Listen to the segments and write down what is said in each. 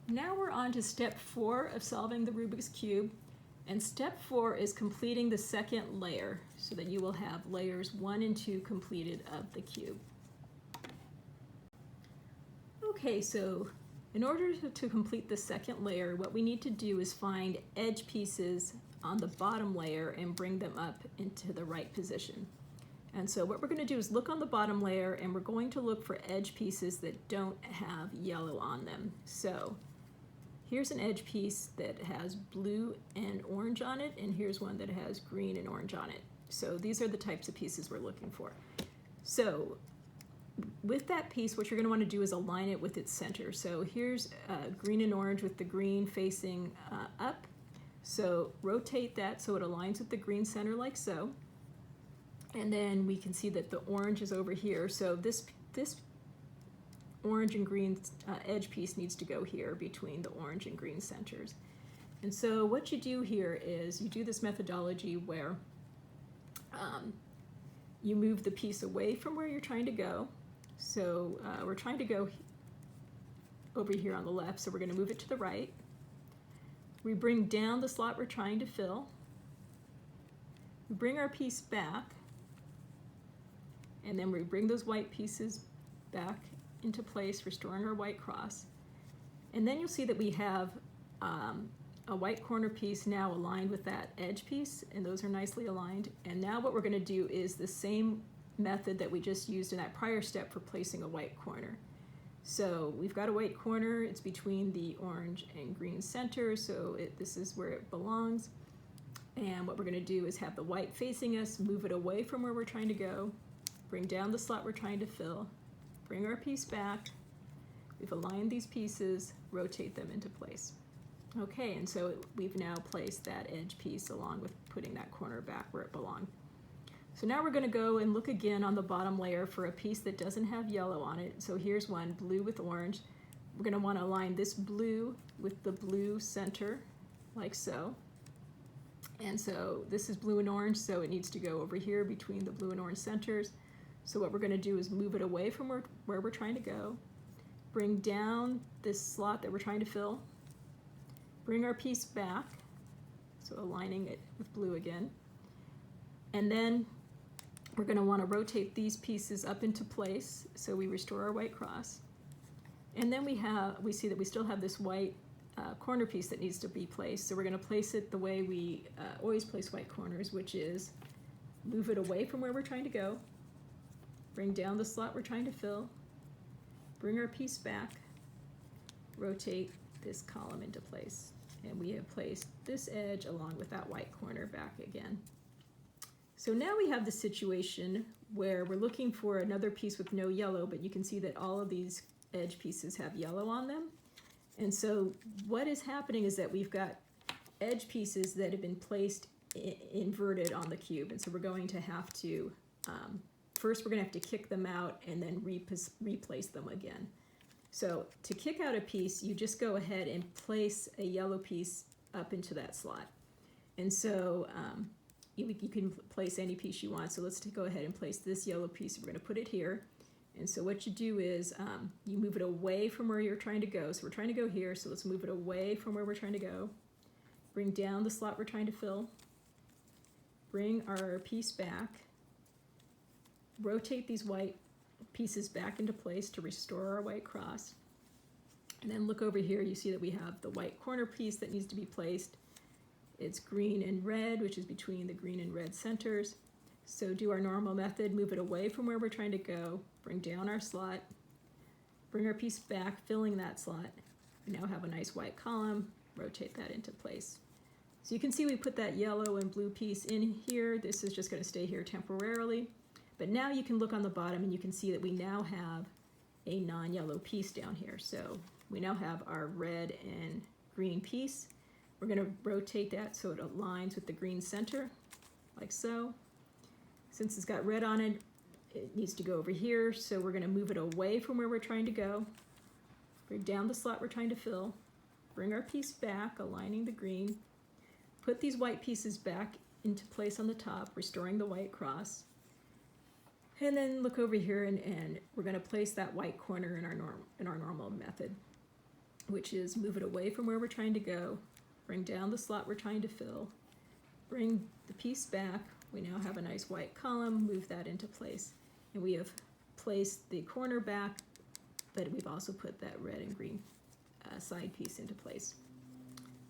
Now we're on to step 4 of solving the Rubik's Cube. And step 4 is completing the second layer so that you will have layers 1 and 2 completed of the cube. Okay, so in order to complete the second layer, what we need to do is find edge pieces on the bottom layer and bring them up into the right position. And so what we're going to do is look on the bottom layer, and we're going to look for edge pieces that don't have yellow on them. So here's an edge piece that has blue and orange on it, and here's one that has green and orange on it. So these are the types of pieces we're looking for. So with that piece, what you're going to want to do is align it with its center. So here's green and orange with the green facing up. So rotate that so it aligns with the green center like so. And then we can see that the orange is over here. So this orange and green edge piece needs to go here between the orange and green centers. And so what you do here is you do this methodology where you move the piece away from where you're trying to go. So we're trying to go over here on the left, so we're going to move it to the right. We bring down the slot we're trying to fill. We bring our piece back, and then we bring those white pieces back into place, restoring our white cross. And then you'll see that we have a white corner piece now aligned with that edge piece, and those are nicely aligned. And now what we're going to do is the same method that we just used in that prior step for placing a white corner. So we've got a white corner, it's between the orange and green center, so this is where it belongs. And what we're going to do is have the white facing us, move it away from where we're trying to go, bring down the slot we're trying to fill, bring our piece back. We've aligned these pieces, rotate them into place. Okay, and so we've now placed that edge piece along with putting that corner back where it belonged. So now we're going to go and look again on the bottom layer for a piece that doesn't have yellow on it. So here's one, blue with orange. We're going to want to align this blue with the blue center, like so. And so this is blue and orange, so it needs to go over here between the blue and orange centers. So what we're going to do is move it away from where we're trying to go, bring down this slot that we're trying to fill, bring our piece back, so aligning it with blue again, and then we're going to want to rotate these pieces up into place so we restore our white cross. And then we see that we still have this white corner piece that needs to be placed. So we're going to place it the way we always place white corners, which is move it away from where we're trying to go, bring down the slot we're trying to fill, bring our piece back, rotate this column into place. And we have placed this edge along with that white corner back again. So now we have the situation where we're looking for another piece with no yellow, but you can see that all of these edge pieces have yellow on them. And so what is happening is that we've got edge pieces that have been placed inverted on the cube. And so we're going to have to, first we're going to have to kick them out and then replace them again. So to kick out a piece, you just go ahead and place a yellow piece up into that slot. And so you can place any piece you want. So let's go ahead and place this yellow piece. We're going to put it here. And so what you do is you move it away from where you're trying to go. So we're trying to go here, so let's move it away from where we're trying to go. Bring down the slot we're trying to fill. Bring our piece back. Rotate these white pieces back into place to restore our white cross. And then look over here, you see that we have the white corner piece that needs to be placed. It's green and red, which is between the green and red centers. So do our normal method, move it away from where we're trying to go, bring down our slot, bring our piece back, filling that slot. We now have a nice white column, rotate that into place. So you can see we put that yellow and blue piece in here. This is just going to stay here temporarily. But now you can look on the bottom and you can see that we now have a non-yellow piece down here. So we now have our red and green piece. We're going to rotate that so it aligns with the green center, like so. Since it's got red on it, it needs to go over here, so we're going to move it away from where we're trying to go. Bring down the slot we're trying to fill. Bring our piece back, aligning the green. Put these white pieces back into place on the top, restoring the white cross. And then look over here, and we're going to place that white corner in our normal method. which is move it away from where we're trying to go, bring down the slot we're trying to fill, bring the piece back. We now have a nice white column, move that into place. And we have placed the corner back, but we've also put that red and green side piece into place.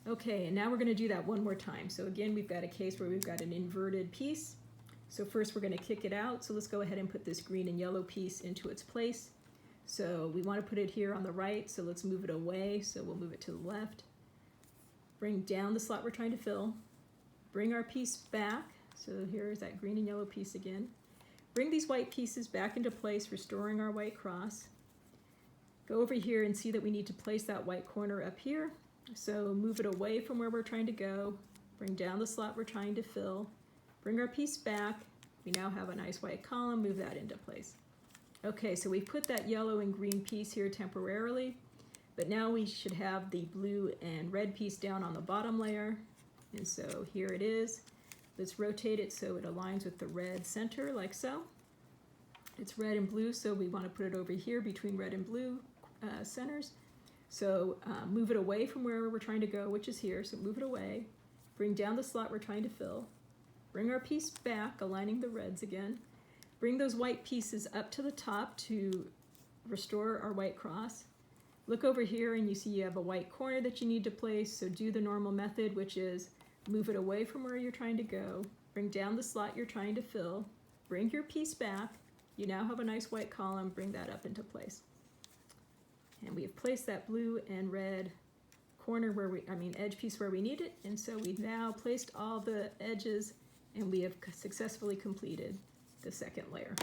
Okay, and now we're going to do that one more time. So again, we've got a case where we've got an inverted piece. So first we're going to kick it out. So let's go ahead and put this green and yellow piece into its place. So we want to put it here on the right, so let's move it away. So we'll move it to the left. Bring down the slot we're trying to fill. Bring our piece back. So here's that green and yellow piece again. Bring these white pieces back into place, restoring our white cross. Go over here and see that we need to place that white corner up here. So move it away from where we're trying to go. Bring down the slot we're trying to fill. Bring our piece back. We now have a nice white column. Move that into place. Okay, so we put that yellow and green piece here temporarily, but now we should have the blue and red piece down on the bottom layer. And so here it is. Let's rotate it so it aligns with the red center, like so. It's red and blue, so we want to put it over here between red and blue centers. So move it away from where we're trying to go, which is here, so move it away. Bring down the slot we're trying to fill. Bring our piece back, aligning the reds again. Bring those white pieces up to the top to restore our white cross. Look over here and you see you have a white corner that you need to place, so do the normal method, which is move it away from where you're trying to go, bring down the slot you're trying to fill, bring your piece back. You now have a nice white column, bring that up into place. And we have placed that blue and red corner edge piece where we need it, and so we've now placed all the edges and we have successfully completed the second layer.